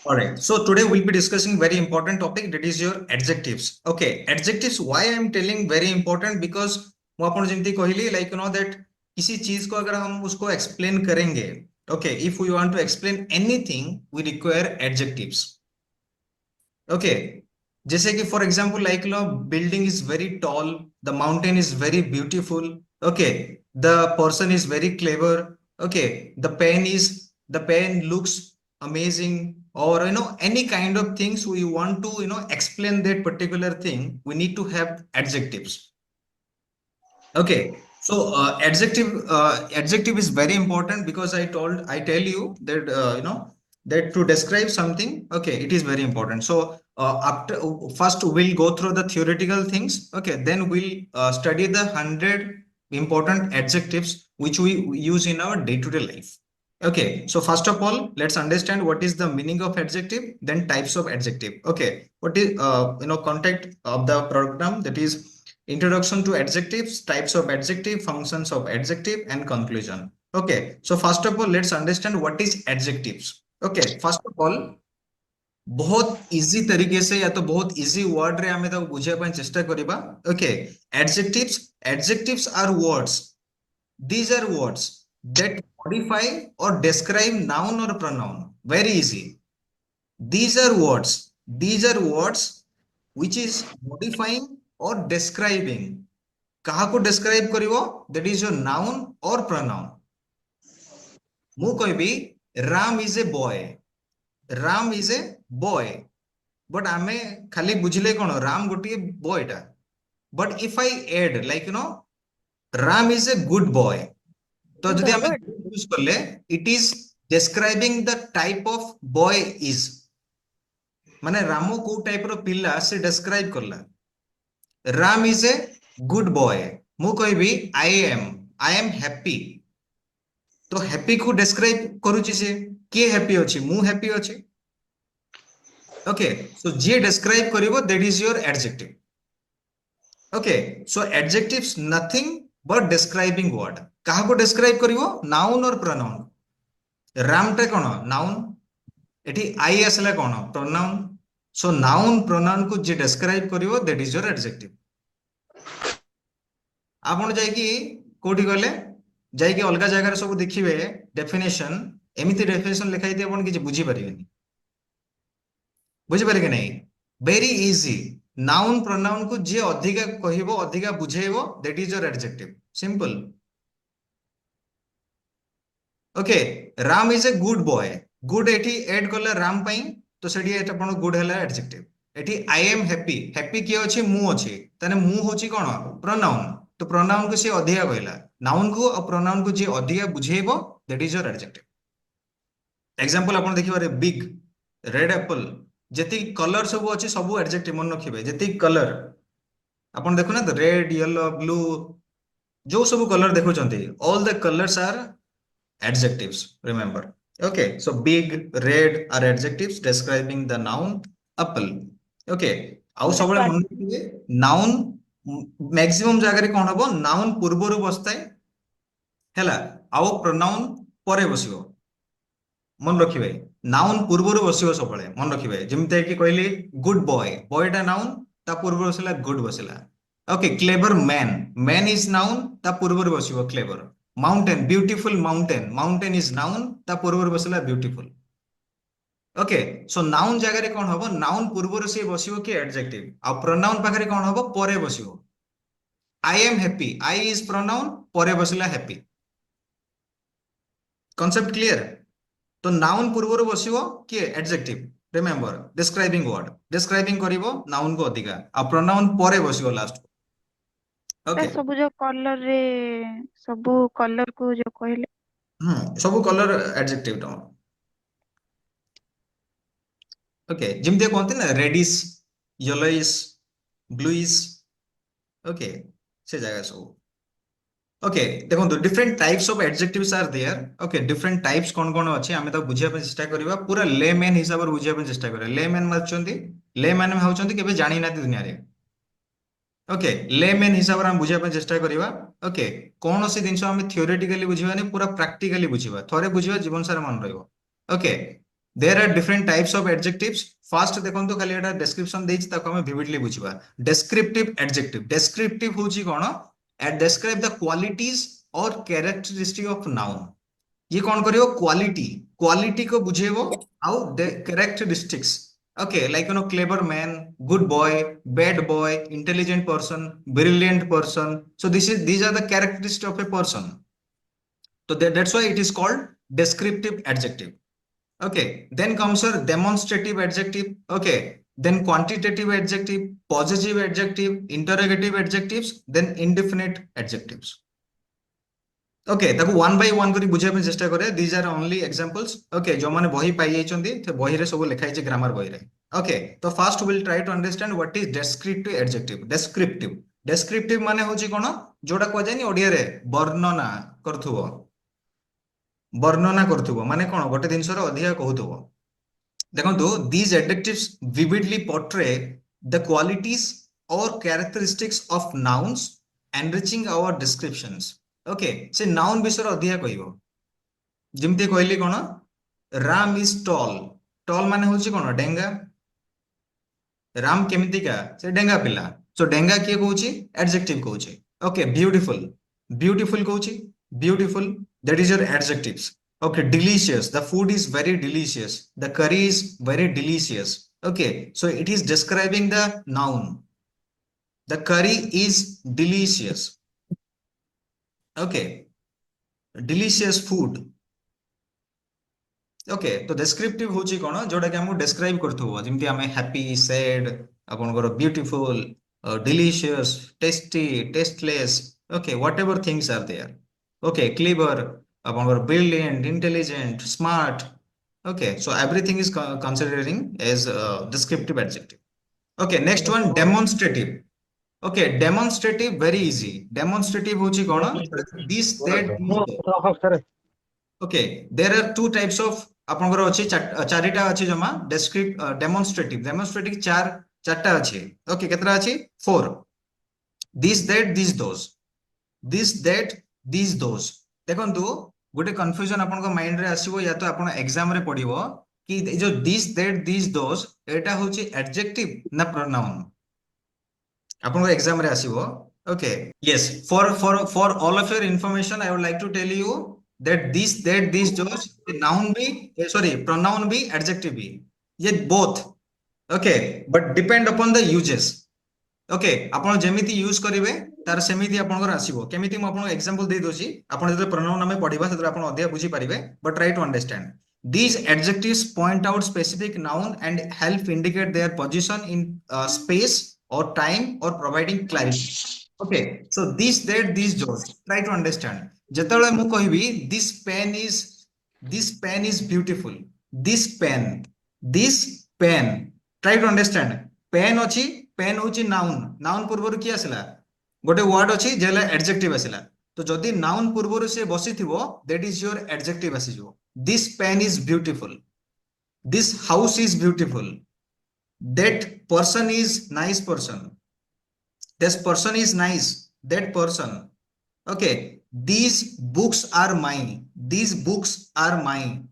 All right. So today we'll be discussing very important topic, that is your adjectives. Okay, adjectives. Why I am telling very important, because मैं आपको जिंदगी कहली like that किसी चीज को अगर हम उसको explain करेंगे, okay, if we want to explain anything we require adjectives. Okay, जैसे कि for example like building is very tall, the mountain is very beautiful, okay, the person is very clever, okay, the pen looks amazing, or any kind of things we want to explain that particular thing, we need to have adjectives. Okay, so adjective is very important, because I tell you that that to describe something, okay, it is very important. So after first we'll go through the theoretical things, okay, then we'll study the 100 important adjectives which we use in our day-to-day life. Okay, so first of all, let's understand what is the meaning of adjective, then types of adjective. Okay, what is content of the program, that is introduction to adjectives, types of adjective, functions of adjective, and conclusion. Okay, so first of all, let's understand what is adjectives. Okay, first of all, बहुत easy तरीके से या तो बहुत easy word रे हमें तो बुझिया ପାଇଁ चेष्टा करिबा. Okay, adjectives are words. These are words that modify or describe noun or pronoun. Very easy. These are words. These are words which is modifying or describing. कहा को describe करिवो, that is your noun or pronoun. मु कहबी Ram is a boy. Ram is a boy. But आमे खाली बुझिले कोन Ram गोटिए boy टा. But if I add like Ram is a good boy, तो जदि आमे यूज करले, it is describing the type of boy is. माने रामो को टाइप रो पिल्ला से describe करला. Ram is a good boy. मु कहबी I am happy. तो happy को describe करूची से के happy अछि, मु happy अछि. Okay, so J describe करिवो, that is your adjective. Okay, so adjectives nothing but describing word. कहा को describe करिवो, noun और pronoun. राम टे कोन noun, एठी I असला कोन pronoun. So noun pronoun को जे describe करिवो, that is your adjective. आपण जाई कि कोठी गले जाई कि अलगा जगह सब देखिबे डेफिनेशन, एमिति डेफिनेशन लिखाई थी, आपण किछि बुझी परिबेनी. बुझी पारे कि नहीं? Very easy. नाउन प्रोनाउन को जे अधिका कहिबो, अधिका बुझेइबो, that is your adjective. Simple. Okay, Ram is a good boy. Good एठी ऐड करला राम पई, तो सेठी एटा पण गुड हैला एडजेक्टिव. एठी आई एम हैप्पी. हैप्पी के अछि, मु अछि, तने मु होछि कोन प्रोनाउन. तो प्रोनाउन को से अधिका कहला, नाउन को और प्रोनाउन को जे अधिका बुझेइबो, that is your adjective. Example आपण देखिबारे बिग, रेड एप्पल, जति कलर सब अछि सब एडजेक्टिव मन रखिबे. जति कलर आपण देखु ना, तो रेड, येलो, ब्लू, जो सब कलर देखुचंती, all the colours are adjectives, remember. Okay, so big, red are adjectives describing the noun apple. Okay, आउ सबले मन रखिबे noun maximum जगह रे कोन हबो, noun पूर्वरु बसताय हैला, आउ pronoun परे बसिबो. मन रखिबे नाउन पूर्वरु बसिबो सबले, मन रखिबे. जेमते कि कहली गुड बॉय, बॉयटा नाउन, ता पूर्वरु बसिला गुड बसिला. Okay, clever man, man is noun, ता पूर्वरु बसिबो clever. Mountain, beautiful mountain, mountain is noun, ता पूर्वरु बसिला ब्यूटीफुल. ओके, सो नाउन जगह रे कोन हबो, नाउन पूर्वरु से बसिबो कि एडजेक्टिव, आ प्रोनाउन पाखरे कोन हबो, परे बसिबो. I am happy, I is pronoun, परे बसिला हैप्पी. Concept clear? तो नाउन पूर्वरु बसिबो कि adjective. Remember, describing word, describing करिवो नाउन को अधिका, आ प्रोनाउन परे बसिबो लास्ट. ओके, ସବୁ ଯୋଉ କଲର ରେ ସବୁ କଲର କୁ ଯୋଉ କହିଲେ सब कलर एडजेक्टिव टा. ओके, जिमते कोनते ना रेडिश, येलोइश, ब्लूइश. ओके, से जगह सब. ओके, देखो different types of adjectives are there. Okay, different types कोन कोन अछि, हमें तो बुझिया पे चेष्टा करिबा, पूरा लेमैन हिसाब रे बुझिया पे चेष्टा करिबा. लेमैन मानचंती, लेमैन होचंती केबे जानि नाती दुनिया रे. ओके, लेमैन हिसाब रे हम बुझिया पे चेष्टा करिबा. ओके, कोन सी जिंस हम थियोरेटिकली बुझिबानी, पूरा प्रैक्टिकली बुझिबा. थोरे बुझिबा जीवन सारा मन रहइबो. Okay, There are different types of adjectives. First देखो खाली एटा description देछि ताको हमें vividly बुझिबा. Descriptive adjective. Descriptive होछि कोन? And describe the qualities or characteristic of noun. ये कौन करियो? क्वालिटी को बुझेबो आउ characteristics. Okay, like clever man, good boy, bad boy, intelligent person, brilliant person. So these are the characteristics of a person. So that's why it is called descriptive adjective. Okay, then comes your demonstrative adjective. Okay, then quantitative adjective, possessive adjective, interrogative adjectives, then indefinite adjectives. Okay ताको one by one करी बुझिया पे चेष्टा करे. These are only examples. Okay जो माने बही पाई जाइछन्ती ते बही रे सब लिखा है ग्रामर बही रे. ओके तो first will try to understand what is descriptive adjective. Descriptive माने होची कोन? जोडा को जानी ओडिया रे वर्णना करथुबो माने कोन गोटे जिंस रो अधिया कहथुबो. देखो these adjectives vividly portray the qualities or characteristics of nouns enriching our descriptions. Okay, से noun विषय अधिया कहबो. जिमती कहली कोन? राम इज टॉल माने होची कोन? डेंगा. राम केमितिका? से डेंगा पिला. सो डेंगा किए कहूची? एडजेक्टिव कहूची. ओके, ब्यूटीफुल कहूची. Beautiful, that is your adjectives. Okay, delicious, the food is very delicious, the curry is very delicious. Okay, so it is describing the noun. The curry is delicious. Okay, delicious food. Okay तो descriptive होची कोन? जोडा कि हमु describe करथुबो. जिमती हमें happy, sad, आपनकर beautiful, delicious, tasty, tasteless. Okay, whatever things are there. Okay, clever, आपनकर brilliant, intelligent, smart. Okay, so everything is considering as descriptive adjective. Okay, next one, demonstrative. Okay, demonstrative very easy. Demonstrative होची कोन? This, that, these. Okay, there are two types of आपनकर अछि चारिटा अछि जमा demonstrative चारटा अछि. Okay केतरा अछि? 4. This that this दोस. देखंतु गोटे कंफ्यूजन आपनको माइंड रे आसीबो या तो आपण एग्जाम रे पढिबो कि जो दिस दैट दिस दोस एटा होछि एडजेक्टिव ना प्रोनाउन. आपनको एग्जाम रे आसीबो. Okay, yes, for all of your information I would like to tell you that this that these those noun be sorry pronoun be adjective be ये both. Okay, but depend upon the uses. Okay, आपण जेमिति use करिवे तार सेमिति आपनकर आसीबो. केमिति म आपन example दे दोछि. आपण जते pronoun हमें पढिबा सेते आपण अधिया बुझी पारिबे. But try to understand. These adjectives point out specific noun and help indicate their position in space or time or providing clarity. Okay, so this that these those. Try to understand. जेतବେଳେ ମୁଁ କହିବି this pen is beautiful. This pen. Try to understand. Pen अछि, pen होछि noun पूर्वरु की आसिला? गोटे word अछि जेला adjective आसिला. तो जदि नाउन पूर्वरु से बसिथिबो that is your adjective आसीजो. This pen is beautiful. This house is beautiful. That person is nice person. This person is nice. That person. Okay, these books are mine. These books are mine.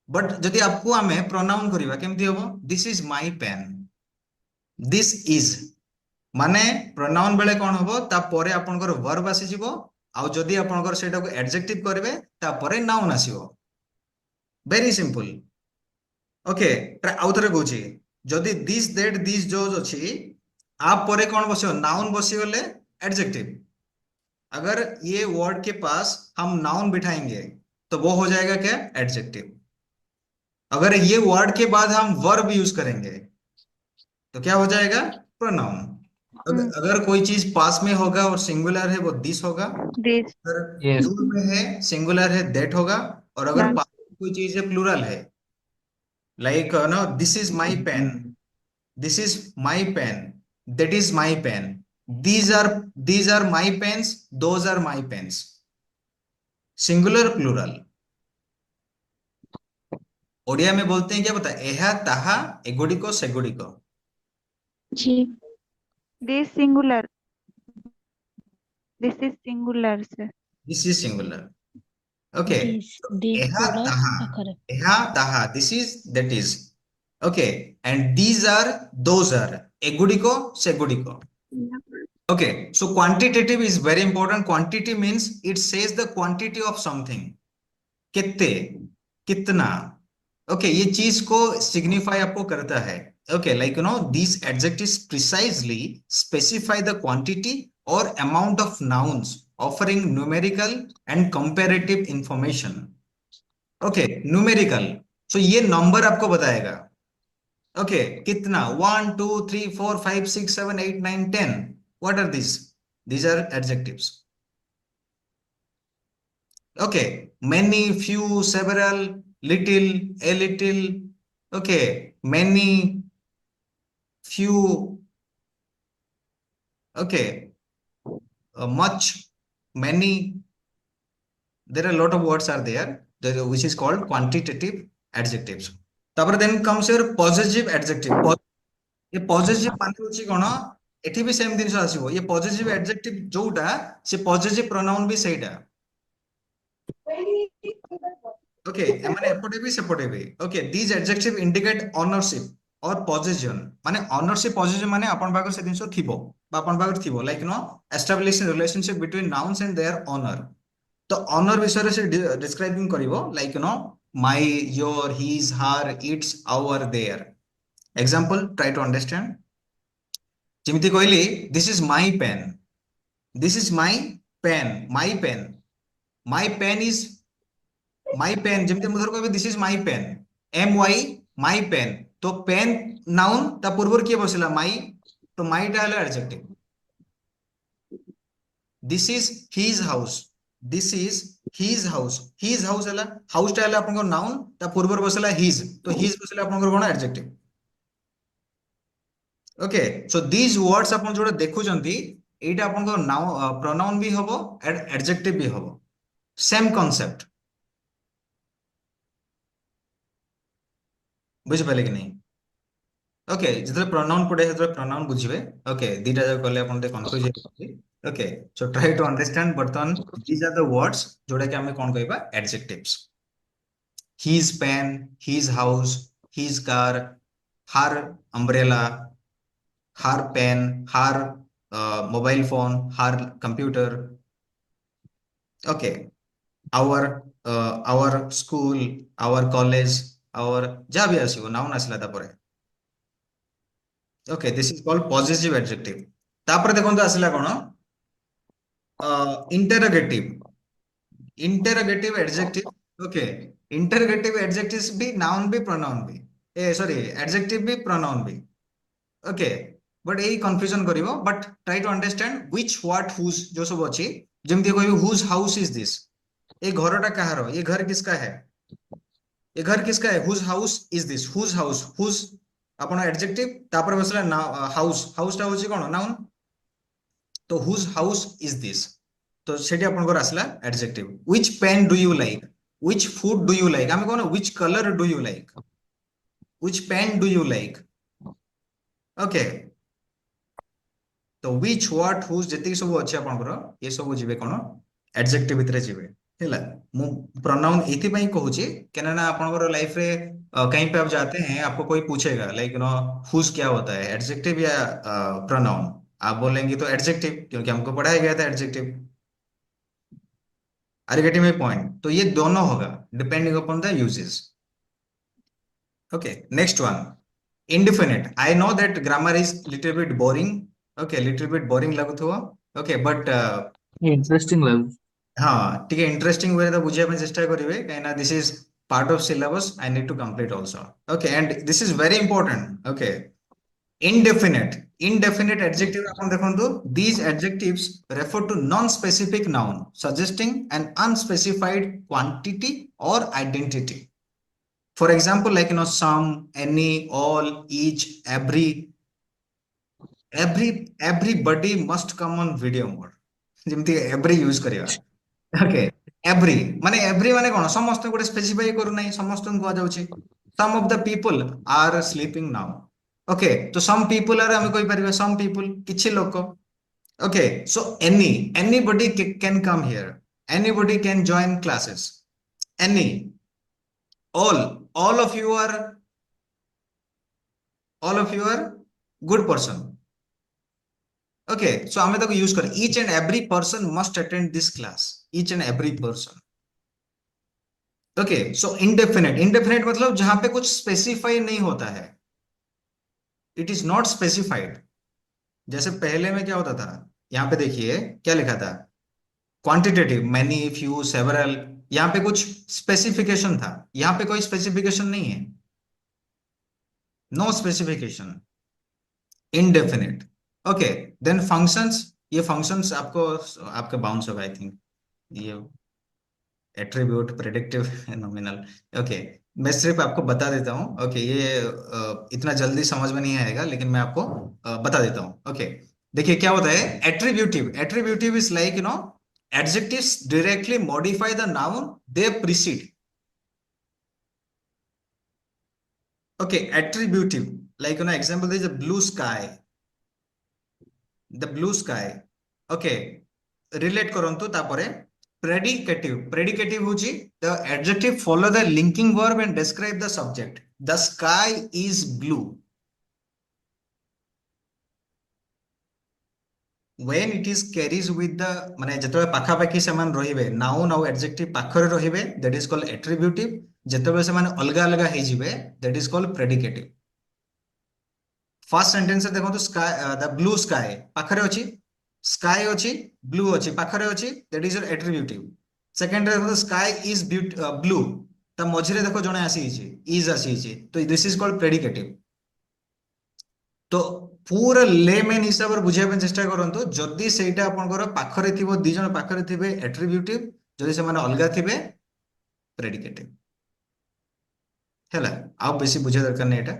But जदि आपको आमे pronoun करिवा केमति होबो? This is my pen. This is माने pronoun बेले कोन होबो? ता परे आपनकर verb आसी जिवो. आउ जदि आपनकर सेटा को adjective करबे ता परे noun आसीबो. Very simple. ओके आउ थरे कहूची जदि दिस दैट दिस जोज अछि आप परे कौन बसियो? नाउन बसी गले एडजेक्टिव. अगर ये वर्ड के पास हम नाउन बिठाएंगे तो वो हो जाएगा क्या? एडजेक्टिव. अगर ये वर्ड के बाद हम वर्ब यूज करेंगे तो क्या हो जाएगा? प्रोनाउन. अगर कोई चीज पास में होगा और सिंगुलर है वो दिस होगा. this अगर Yes. दूर में है सिंगुलर है दैट होगा. और अगर that पास में कोई चीज है प्लूरल है like no this is my pen. This is my pen. That is my pen. These are my pens. Those are my pens. Singular plural. Odia में बोलते हैं क्या पता? एहा ताहा एगुड़िको सेगुड़िको. जी this singular this is singular sir. This is singular. Okay, so These eha products taha, ପାଖରେ this is, that is. Okay, and these are, those are, egudiko segudiko. Okay, so quantitative is very important. Quantity means it says the quantity of something. कितने, कितना. Okay, ये चीज को signify आपको करता है. Okay, like these adjectives precisely specify the quantity or amount of nouns offering numerical and comparative information. Okay, numerical, so ये number आपको बताएगा. ओके, कितना, 1 2 3 4 5 6 7 8 9 10. What are these are adjectives. Okay, many, few, several, little, a little. Okay, many, few. Okay, much, many. There are a lot of words are there, which is called quantitative adjectives. तापर then comes your possessive adjective. ये possessive माने होची कोन, एठी भी same जिनिस आसीबो. ये possessive adjective जोटा से possessive pronoun भी सेटा. ओके, एमाने एपटे भी सेपटे भी. Okay, these adjective indicate ownership or possession. माने ownership possession माने अपन पाखर से जिनिस थिबो बा अपन पाखर थिबो, like establishing relationship between nouns and their owner. तो honor विषय से describing करिवो, like my, your, his, her, its, our, their. Example, try to understand. जेमिति कहली, this is my pen. This is my pen. My pen. My pen is my pen. जेमिति मुधर कहबे this is my pen. my, my pen. तो pen noun ता पूर्वर किए बसला my, तो my टा हला adjective. This is his house. This is his house. His house हला, house टा हला आपन को noun ता पूर्वर बसला his, तो his बसला आपन को कोन adjective. Okay, so these words अपन जोड़ा देखुचंती, एटा अपन को नाउन प्रोनाउन भी हबो एंड एडजेक्टिव भी हबो. Same concept. बुझ पाले कि नहीं? ओके, जितले प्रोनाउन पड़े हेतले प्रोनाउन बुझिबे. ओके, दीटा जक करले अपन ते कंफ्यूज हे. Okay, so try to understand. बर्तन दीज आर द वर्ड्स जोड़ा कि हमें कोन कहबा adjectives. His pen, his house, his car, her umbrella, her pen, her mobile phone, her computer. Okay, our school, our college, our जहाँ भी आसिबो noun आसिला तापरे. Okay, this is called possessive adjective. तापरे देखंतु आसिला कोन, interrogative. Interrogative adjective. Okay, interrogative adjectives भी noun भी pronoun भी, sorry, adjective भी pronoun भी. Okay, but यही confusion करिवो. But try to understand which, what, whose जो सब अछि. जेमति कहबो whose house is this, ये घरटा कहारो, ये घर किसका है, ये घर किसका है. whose house is this, whose house, whose आपण एडजेक्टिव तापर बसला हाउस. हाउस टा होची कोन नाउन, तो whose house is this, तो सेठी आपण को आसला adjective. which pen do you like, which food do you like, आमे कोन which color do you like, which pen do you like. Okay, तो which, what, whose जति सब अछि आपनकर ये सब जिवे कोन एडजेक्टिव भितरे जिवे. हेला मु प्रोनाउन एथि पई कहूची केना ना आपनकर लाइफ रे कहीं पे आप जाते हैं, आपको कोई पूछेगा लाइक whose क्या होता है, एडजेक्टिव या प्रोनाउन. आप बोलेंगे तो एडजेक्टिव, क्योंकि हमको पढ़ाया गया था adjective. Are you getting my point? तो ये दोनों होगा depending upon the uses. Okay, next one, indefinite. I know that grammar is little bit boring. Okay, little bit boring laguthwa. Okay, but interesting लागु. हाँ, ठीक है, इंटरेस्टिंग वे तो बुझिया पे चेष्टा करिवे काइना this is part of syllabus. I need to complete also. Okay, and this is very important. Okay, indefinite. Indefinite adjective अपन देखंतु, these adjectives refer to non-specific noun suggesting an unspecified quantity or identity. For example, like some, any, all, each, everybody must come on video mode. जेमति every use करिया. Okay, every माने कोन समस्त गोटे specify करू नै, समस्त को जाउची. some of the people are sleeping now. Okay, तो some people are हम कोइ परिबा some people किछि लोक. Okay, so anybody can come here, anybody can join classes. any, all of you are, all of you are good person. Okay, so हमें तो use करें each and every person must attend this class, each and every person. Okay, so indefinite, indefinite मतलब जहां पे कुछ specify नहीं होता है, इट इज नॉट स्पेसिफाइड। जैसे पहले में क्या होता था, यहाँ पे देखिए क्या लिखा था, क्वांटिटेटिव, मैनी, फ्यू, सेवरल, यहाँ पे कुछ स्पेसिफिकेशन था, यहाँ पे कोई स्पेसिफिकेशन नहीं है, no specification, indefinite. Okay, then functions, ये फंक्शंस आपको, आपके बाउंस होगा आई थिंक, ये एट्रीब्यूट, प्रेडिक्टिव, नॉमिनल। ओके, मैं सिर्फ आपको बता देता हूँ। ओके, ये इतना जल्दी समझ में नहीं आएगा, लेकिन मैं आपको बता देता हूँ। ओके, देखिए क्या होता है attributive. Attributive is like adjectives directly modify the noun they precede. Okay, attributive, like example there is a blue sky, the blue sky. Okay, relate करंतु तापरे predicative, predicative होची the adjective follow the linking verb and describe the subject. The sky is blue. When it is carries with the माने जेतबे पाखा पाखी समान रहिबे, noun और adjective पाखरे रहिबे, that is called attributive. जेतबे समान अलगा अलगा हे जिबे, that is called predicative. First sentence देखो तो स्काई, द ब्लू स्काई पाखरे अछि, स्काई अछि, ब्लू अछि पाखरे अछि, दैट इज योर एट्रिब्यूटिव। सेकंड देखो तो स्काई इज ब्लू, त मझिरे देखो जणे आसी छि, इज आसी छि, तो दिस इज कॉल्ड प्रेडिकेटिव। तो पूरा लेमैन हिसाब रे बुझिया पे चेष्टा करंतु, जदी सेटा आपनकर पाखरे थिबो, दी जण पाखरे थिबे एट्रिब्यूटिव, जदी से माने अलगा थिबे प्रेडिकेटिव। हैला, आ बेसी बुझिया दरकार नै एटा।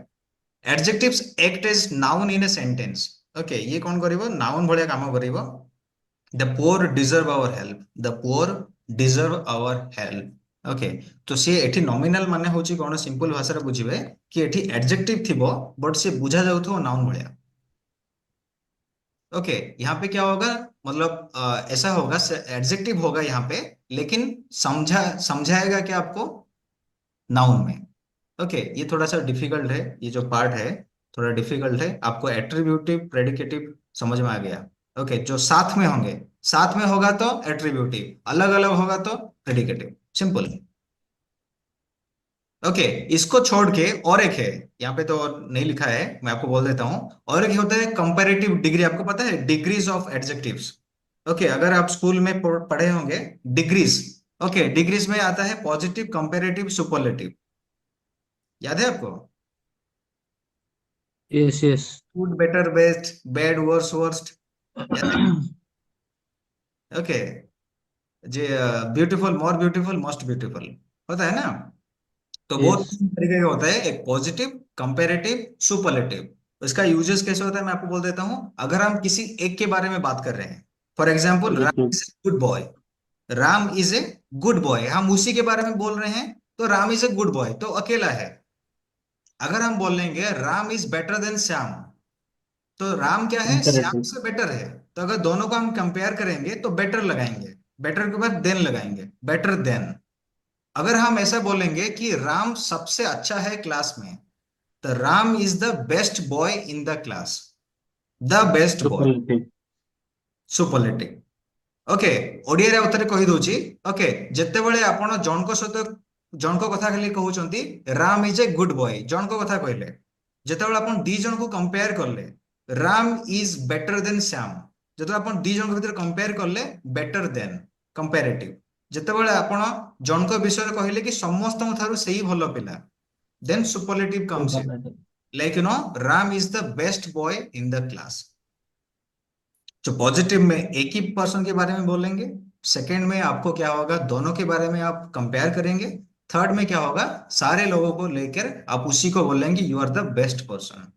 Adjectives act as noun in a sentence. Okay, ये कौन करिवो, noun भलिया काम करिवो। The poor deserve our help. The poor deserve our help. Okay, तो से एठी nominal माने होची कोन, सिंपल भाषा रे बुझिबे कि एठी adjective थिबो बट से बुझा जाउथो noun भलिया। ओके, यहाँ पे क्या होगा, मतलब ऐसा होगा, एडजेक्टिव होगा यहाँ पे, लेकिन समझाएगा क्या आपको नाउन में। ओके, ये थोड़ा सा डिफिकल्ट है, ये जो पार्ट है थोड़ा डिफिकल्ट है। आपको एट्रीब्यूटिव, प्रेडिकेटिव समझ में आ गया। ओके, जो साथ में होंगे, साथ में होगा तो एट्रीब्यूटिव, अलग अलग होगा तो प्रेडिकेटिव, सिंपल। ओके, इसको छोड़ के और एक है, यहाँ पे तो नहीं लिखा है, मैं आपको बोल देता हूँ। और एक होता है कंपैरेटिव डिग्री, आपको पता है डिग्रीज ऑफ एडजेक्टिव्स। ओके, अगर आप स्कूल में पढ़े होंगे डिग्रीज। ओके, डिग्रीज में आता है पॉजिटिव, कंपैरेटिव, सुपरलेटिव, याद है आपको? Yes, yes. Good, better, best, bad, worse, worst, याद है? ओके, जे beautiful, more beautiful, most beautiful होता है ना। तो वो Yes. तीन तरीके का होता है, एक पॉजिटिव, कंपैरेटिव, सुपरलेटिव। इसका यूजेस कैसे होता है मैं आपको बोल देता हूं। अगर हम किसी एक के बारे में बात कर रहे हैं, for example Ram Adjective. Is a good boy, Ram is a good boy, हम उसी के बारे में बोल रहे हैं, तो Ram is a good boy तो अकेला है। अगर हम बोलेंगे Ram is better than Shyam, तो राम क्या है, श्याम Comparative. से बेटर है। तो अगर दोनों को हम कंपेयर करेंगे तो बेटर लगाएंगे, बेटर के बाद देन लगाएंगे, बेटर देन। अगर हम ऐसा बोलेंगे कि राम सबसे अच्छा है क्लास में, तो Ram is the best boy in the class, the best boy, Superlative. Superlative. Okay, Odia रे उतरे कहि दउची। ओके, जेतेबेले आपण जनको सहित जनको कथा खाली कहउचंती Ram is a good boy, जनको कथा कहले, जेतेबेले आपण दी जन को कंपेयर करले Ram is better than Shyam, जेतेबेले आपण दी जन को भीतर कंपेयर करले बेटर देन, कंपैरेटिव। जेतेबेले आपण जनको विषय कहले कि समस्त थारु सही भलो पिला, then superlative comes in, Superlative. Like Ram is the best boy in the class. जो पॉजिटिव में एक ही पर्सन के बारे में बोलेंगे, सेकंड में आपको क्या होगा, दोनों के बारे में आप कंपेयर करेंगे, थर्ड में क्या होगा, सारे लोगों को लेकर आप उसी को बोलेंगे you are the best person.